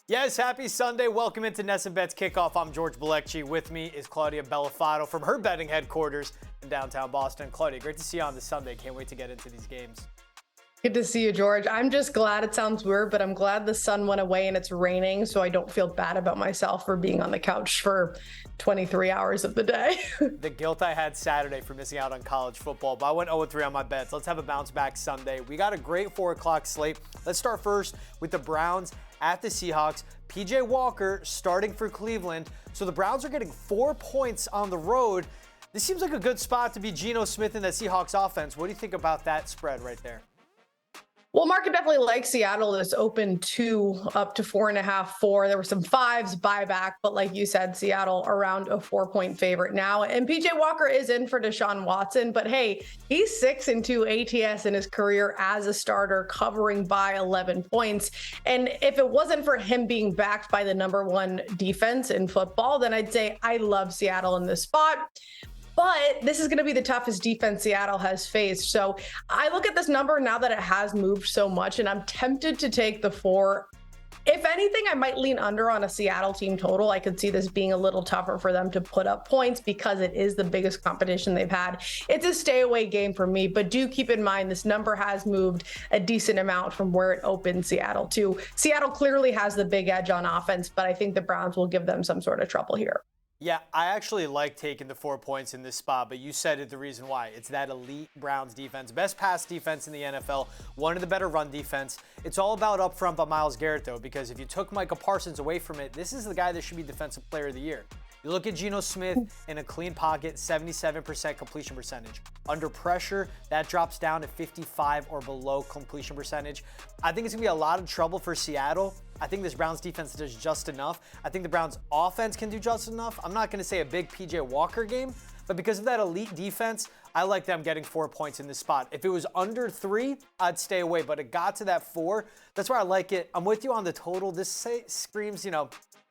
Yes, happy Sunday. Welcome into NESN Bets Kickoff. I'm George Balekji. With me is Claudia Bellofatto from her betting headquarters in downtown Boston. Claudia, great to see you on this Sunday. Can't wait to get into these games. Good to see you, George. I'm just glad, it sounds weird, but I'm glad the sun went away and it's raining, so I don't feel bad about myself for being on the couch for 23 hours of the day. The guilt I had Saturday for missing out on college football, but I went 0-3 on my bets. Let's have a bounce back Sunday. We got a great 4 o'clock slate. Let's start first with the Browns at the Seahawks. PJ Walker starting for Cleveland. So the Browns are getting 4 points on the road. This seems like a good spot to be Geno Smith in the Seahawks offense. What do you think about that spread right there? Well, market definitely likes Seattle. It's open 2 up to 4.5, 4. There were some 5s buyback, but like you said, Seattle around a 4-point favorite now. And PJ Walker is in for Deshaun Watson, but hey, he's 6-2 ATS in his career as a starter, covering by 11 points. And if it wasn't for him being backed by the #1 defense in football, then I'd say I love Seattle in this spot. But this is going to be the toughest defense Seattle has faced. So I look at this number now that it has moved so much, and I'm tempted to take the 4. If anything, I might lean under on a Seattle team total. I could see this being a little tougher for them to put up points because it is the biggest competition they've had. It's a stay away game for me, but do keep in mind this number has moved a decent amount from where it opened Seattle to. Seattle clearly has the big edge on offense, but I think the Browns will give them some sort of trouble here. Yeah, I actually like taking the 4 points in this spot, but you said it the reason why. It's that elite Browns defense. Best pass defense in the NFL, one of the better run defense. It's all about up front by Myles Garrett, though, because if you took Micah Parsons away from it, this is the guy that should be Defensive Player of the Year. You look at Geno Smith in a clean pocket, 77% completion percentage. Under pressure, that drops down to 55 or below completion percentage. I think it's going to be a lot of trouble for Seattle. I think this Browns defense does just enough. I think the Browns offense can do just enough. I'm not going to say a big PJ Walker game, but because of that elite defense, I like them getting 4 points in this spot. If it was under 3, I'd stay away, but it got to that 4. That's where I like it. I'm with you on the total. This screams,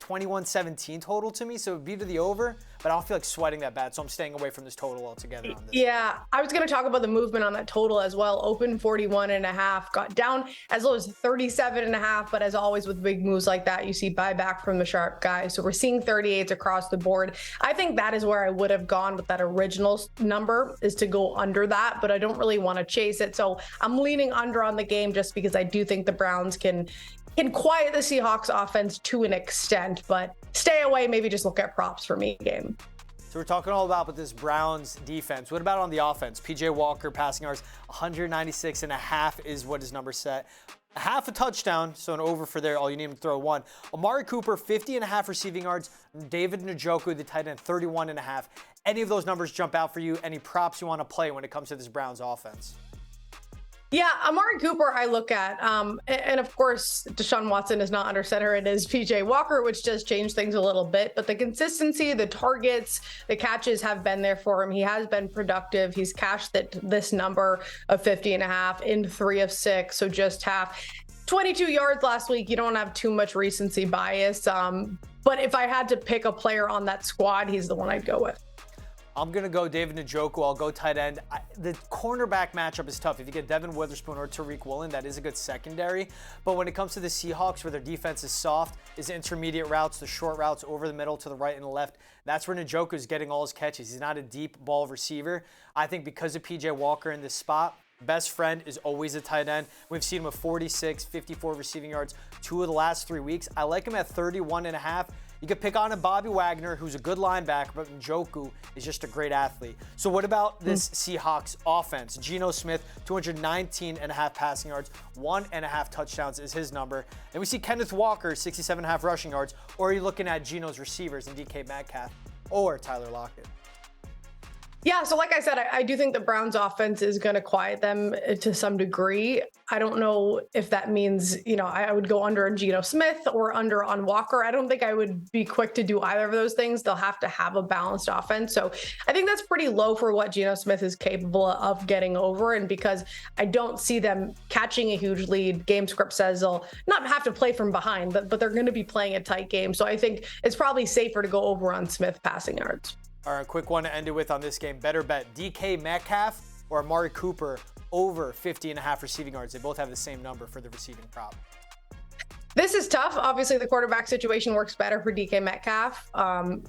21-17 total to me, so it would be to the over, but I don't feel like sweating that bad, so I'm staying away from this total altogether on this. Yeah, I was going to talk about the movement on that total as well. Open 41.5, got down as low as 37.5, but as always with big moves like that, you see buyback from the sharp guys. So we're seeing 38s across the board. I think that is where I would have gone with that original number, is to go under that, but I don't really want to chase it. So I'm leaning under on the game just because I do think the Browns can quiet the Seahawks offense to an extent, but stay away. Maybe just look at props for me game. So we're talking all about this Browns defense. What about on the offense? PJ Walker passing yards, 196.5 is what his number set. Half a touchdown, so an over for there. All you need him to throw 1. Amari Cooper, 50.5 receiving yards. David Njoku, the tight end, 31.5. Any of those numbers jump out for you? Any props you want to play when it comes to this Browns offense? Yeah, Amari Cooper I look at, and of course, Deshaun Watson is not under center. It is PJ Walker, which does change things a little bit, but the consistency, the targets, the catches have been there for him. He has been productive. He's cashed this number of 50.5 in 3 of 6, so just half. 22 yards last week. You don't have too much recency bias, but if I had to pick a player on that squad, he's the one I'd go with. I'm going to go David Njoku. I'll go tight end. The cornerback matchup is tough. If you get Devin Witherspoon or Tariq Woolen, that is a good secondary. But when it comes to the Seahawks, where their defense is soft, is intermediate routes, the short routes over the middle to the right and the left, that's where Njoku is getting all his catches. He's not a deep ball receiver. I think because of PJ Walker in this spot, best friend is always a tight end. We've seen him with 46, 54 receiving yards 2 of the last 3 weeks. I like him at 31.5. You could pick on a Bobby Wagner, who's a good linebacker, but Njoku is just a great athlete. So what about this Seahawks offense? Geno Smith, 219.5 passing yards, 1.5 touchdowns is his number. And we see Kenneth Walker, 67.5 rushing yards. Or are you looking at Geno's receivers and DK Metcalf or Tyler Lockett? Yeah, so like I said, I do think the Browns offense is going to quiet them to some degree. I don't know if that means, I would go under on Geno Smith or under on Walker. I don't think I would be quick to do either of those things. They'll have to have a balanced offense. So I think that's pretty low for what Geno Smith is capable of getting over. And because I don't see them catching a huge lead, game script says they'll not have to play from behind, but they're going to be playing a tight game. So I think it's probably safer to go over on Smith passing yards. All right, quick one to end it with on this game. Better bet DK Metcalf or Amari Cooper over 50.5 receiving yards. They both have the same number for the receiving prop. This is tough. Obviously, the quarterback situation works better for DK Metcalf.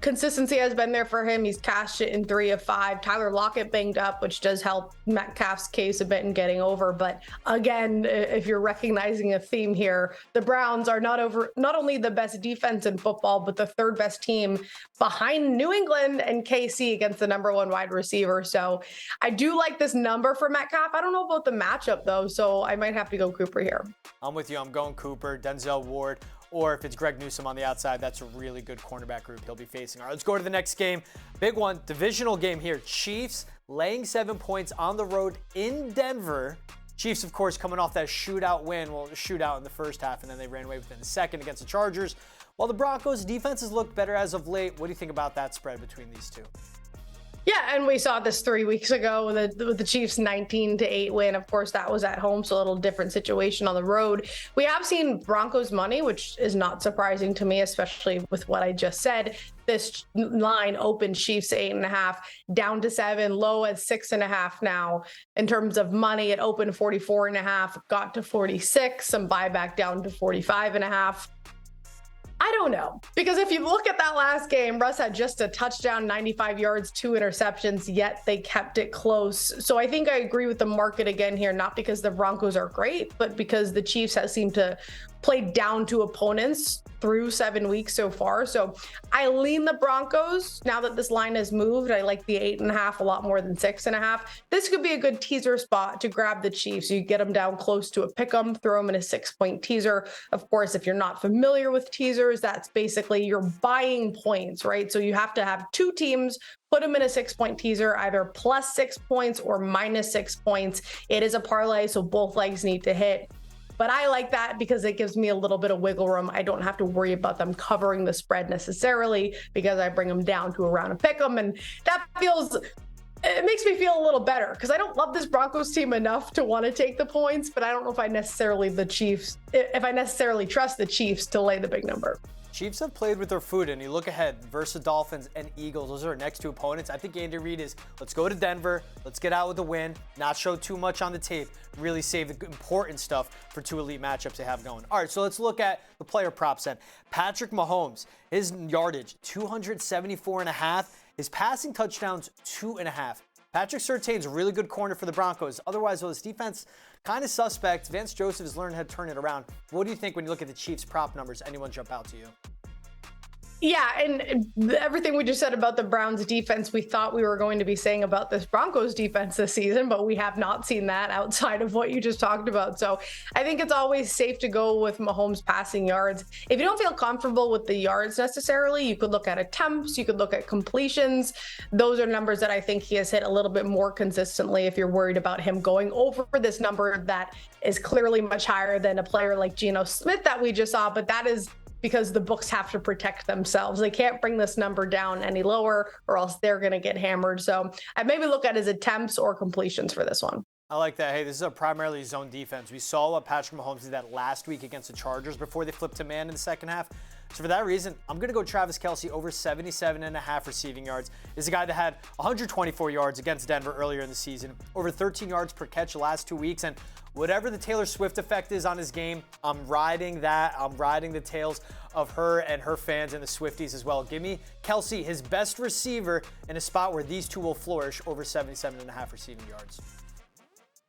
Consistency has been there for him. He's cashed it in 3 of 5. Tyler Lockett banged up, which does help Metcalf's case a bit in getting over. But again, if you're recognizing a theme here, the Browns are not only the best defense in football, but the 3rd best team behind New England and KC against the number 1 wide receiver. So I do like this number for Metcalf. I don't know about the matchup though, so I might have to go Cooper here. I'm with you. I'm going Cooper, Denzel Ward, or if it's Greg Newsome on the outside, that's a really good cornerback group he'll be facing. All right, let's go to the next game. Big one, divisional game here. Chiefs laying 7 points on the road in Denver. Chiefs, of course, coming off that shootout win. Well, shootout in the first half, and then they ran away within the second against the Chargers. While the Broncos' defense has looked better as of late, what do you think about that spread between these two? Yeah, and we saw this 3 weeks ago with the Chiefs 19-8 win. Of course, that was at home, so a little different situation on the road. We have seen Broncos money, which is not surprising to me, especially with what I just said. This line opened Chiefs 8.5, down to 7, low at 6.5 now. In terms of money, it opened 44.5, got to 46, some buyback down to 45.5. I don't know, because if you look at that last game, Russ had just a touchdown, 95 yards, 2 interceptions, yet they kept it close. So I think I agree with the market again here, not because the Broncos are great, but because the Chiefs have seemed to play down to opponents through 7 weeks so far. So I lean the Broncos. Now that this line has moved, I like the 8.5 a lot more than 6.5. This could be a good teaser spot to grab the Chiefs. You get them down close to a pick 'em, throw them in a 6-point teaser. Of course, if you're not familiar with teasers, that's basically you're buying points, right? So you have to have 2 teams, put them in a 6-point teaser, either plus 6 points or minus 6 points. It is a parlay, so both legs need to hit. But I like that because it gives me a little bit of wiggle room. I don't have to worry about them covering the spread necessarily because I bring them down to around a pick 'em. And that it makes me feel a little better because I don't love this Broncos team enough to want to take the points, but I don't know if I necessarily trust the Chiefs to lay the big number. Chiefs have played with their food, and you look ahead versus Dolphins and Eagles. Those are our next 2 opponents. I think Andy Reid is, let's go to Denver, let's get out with a win, not show too much on the tape, really save the important stuff for 2 elite matchups they have going. All right, so let's look at the player props then. Patrick Mahomes, his yardage, 274.5. His passing touchdowns, 2.5. Patrick Surtain's a really good corner for the Broncos. Otherwise, well, his defense kind of suspect. Vance Joseph has learned how to turn it around. What do you think when you look at the Chiefs prop numbers? Anyone jump out to you? Yeah, and everything we just said about the Browns defense, we thought we were going to be saying about this Broncos defense this season, but we have not seen that outside of what you just talked about. So I think it's always safe to go with Mahomes passing yards. If you don't feel comfortable with the yards necessarily, you could look at attempts, you could look at completions. Those are numbers that I think he has hit a little bit more consistently if you're worried about him going over this number that is clearly much higher than a player like Geno Smith that we just saw, but that is because the books have to protect themselves. They can't bring this number down any lower or else they're going to get hammered. So I maybe look at his attempts or completions for this one. I like that. Hey, this is a primarily zone defense. We saw what Patrick Mahomes did that last week against the Chargers before they flipped to man in the second half. So for that reason, I'm going to go Travis Kelce over 77.5 receiving yards. This is a guy that had 124 yards against Denver earlier in the season, over 13 yards per catch the last 2 weeks. And whatever the Taylor Swift effect is on his game, I'm riding that. I'm riding the tails of her and her fans and the Swifties as well. Give me Kelce, his best receiver, in a spot where these two will flourish, over 77.5 receiving yards.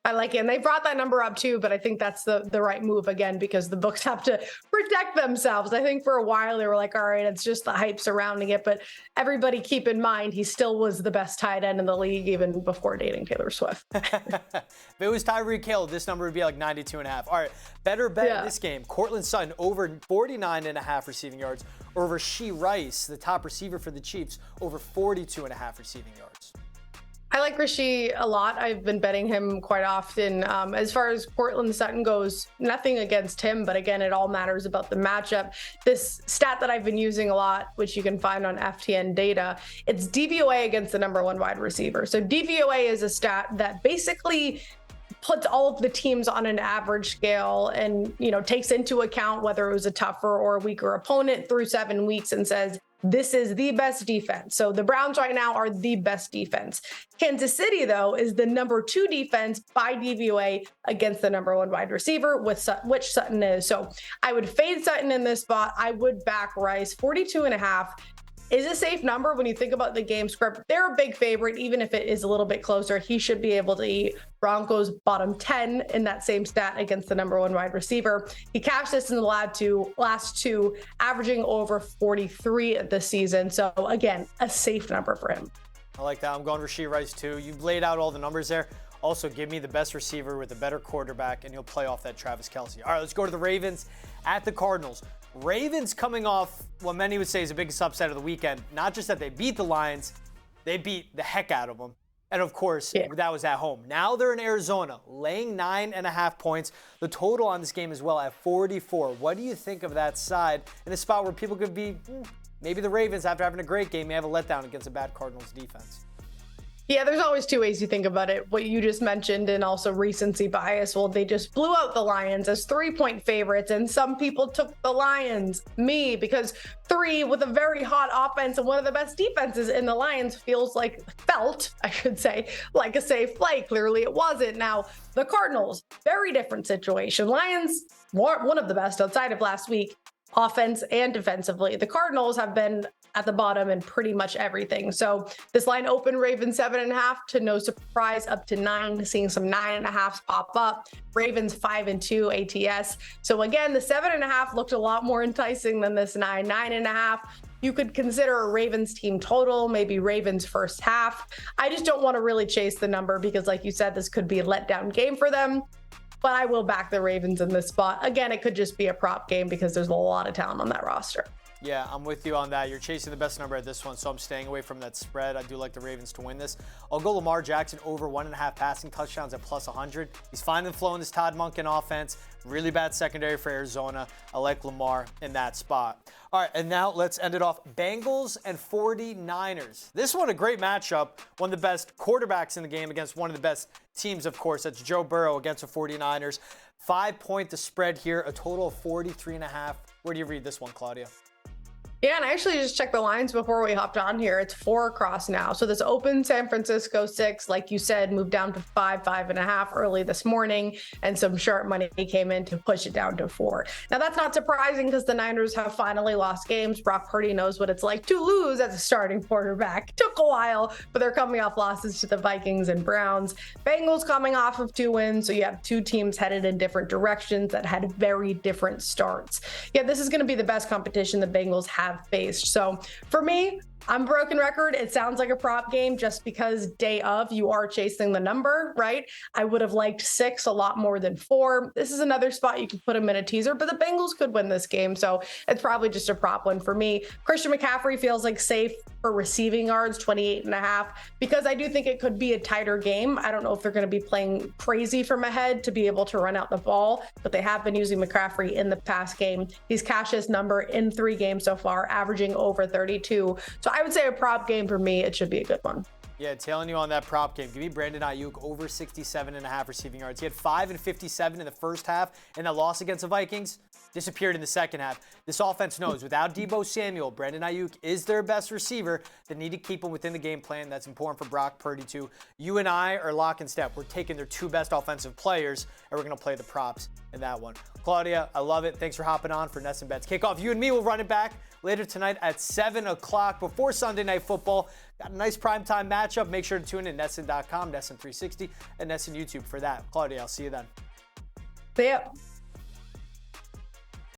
I like it. And they brought that number up too, but I think that's the right move again, because the books have to protect themselves. I think for a while they were like, all right, it's just the hype surrounding it. But everybody keep in mind, he still was the best tight end in the league even before dating Taylor Swift. If it was Tyreek Hill, this number would be like 92.5. All right, better bet in this game. Cortland Sutton over 49.5 receiving yards, or over Rashee Rice, the top receiver for the Chiefs, over 42.5 receiving yards. I like Rashee a lot. I've been betting him quite often. As far as Cortland Sutton goes, nothing against him, but again, it all matters about the matchup. This stat that I've been using a lot, which you can find on FTN data, it's DVOA against the number one wide receiver. So DVOA is a stat that basically puts all of the teams on an average scale and, takes into account whether it was a tougher or a weaker opponent through 7 weeks and says, this is the best defense. So the Browns right now are the best defense. Kansas City, though, is the number 2 defense by DVOA against the number 1 wide receiver, which Sutton is. So I would fade Sutton in this spot. I would back Rice. 42.5 is a safe number when you think about the game script. They're a big favorite, even if it is a little bit closer. He should be able to eat. Broncos bottom 10 in that same stat against the number 1 wide receiver. He cashed this in the last two, averaging over 43 this season. So again, a safe number for him. I like that. I'm going Rashee Rice too. You've laid out all the numbers there. Also, give me the best receiver with a better quarterback, and you'll play off that Travis Kelce. All right, let's go to the Ravens at the Cardinals. Ravens coming off what many would say is the biggest upset of the weekend. Not just that they beat the Lions, they beat the heck out of them. And of course, that was at home. Now they're in Arizona, laying 9.5 points. The total on this game as well at 44. What do you think of that side in a spot where people could be, maybe the Ravens, after having a great game, may have a letdown against a bad Cardinals defense? Yeah, there's always two ways you think about it. What you just mentioned and also recency bias. Well, they just blew out the Lions as 3-point favorites, and some people took the Lions, me, because 3 with a very hot offense and one of the best defenses in the Lions felt like a safe play. Clearly it wasn't. Now, the Cardinals, very different situation. Lions, one of the best outside of last week, offense and defensively. The Cardinals have been at the bottom in pretty much everything. So this line opened Ravens 7.5 to no surprise up to 9, seeing some 9.5s pop up. Ravens 5-2 ATS. So again, the 7.5 looked a lot more enticing than this 9.5. You could consider a Ravens team total, maybe Ravens first half. I just don't want to really chase the number because, like you said, this could be a letdown game for them. But I will back the Ravens in this spot. Again, it could just be a prop game because there's a lot of talent on that roster. Yeah, I'm with you on that. You're chasing the best number at this one, so I'm staying away from that spread. I do like the Ravens to win this. I'll go Lamar Jackson over 1.5 passing touchdowns at plus 100. He's fine and flowing this Todd Monken offense. Really bad secondary for Arizona. I like Lamar in that spot. All right, and now let's end it off. Bengals and 49ers. This one, a great matchup. One of the best quarterbacks in the game against one of the best teams, of course. That's Joe Burrow against the 49ers. 5-point the spread here, a total of 43.5. Where do you read this one, Claudia? Yeah, and I actually just checked the lines before we hopped on here. It's 4 across now. So this opened San Francisco 6, like you said, moved down to 5.5 early this morning, and some sharp money came in to push it down to 4. Now that's not surprising because the Niners have finally lost games. Brock Purdy knows what it's like to lose as a starting quarterback. Took a while, but they're coming off losses to the Vikings and Browns. Bengals coming off of 2 wins, so you have 2 teams headed in different directions that had very different starts. Yeah, this is going to be the best competition the Bengals have faced. So for me, I'm broken record. It sounds like a prop game just because day of you are chasing the number, right? I would have liked 6 a lot more than 4. This is another spot you can put them in a teaser, but the Bengals could win this game. So it's probably just a prop one for me. Christian McCaffrey feels like safe for receiving yards, 28.5, because I do think it could be a tighter game. I don't know if they're going to be playing crazy from ahead to be able to run out the ball, but they have been using McCaffrey in the past game. He's cashed his number in 3 games so far, averaging over 32. So I would say a prop game for me. It should be a good one. Yeah, tailing you on that prop game. Give me Brandon Ayuk over 67.5 receiving yards. He had 5 and 57 in the first half, and that loss against the Vikings disappeared in the second half. This offense knows without Deebo Samuel, Brandon Ayuk is their best receiver. They need to keep him within the game plan. That's important for Brock Purdy too. You and I are lock and step. We're taking their 2 best offensive players, and we're going to play the props in that one. Claudia, I love it. Thanks for hopping on for NESN Bets Kickoff. You and me will run it back later tonight at 7 o'clock before Sunday Night Football. Got a nice primetime matchup. Make sure to tune in NESN.com, NESN 360, and NESN YouTube for that. Claudia, I'll see you then. See ya.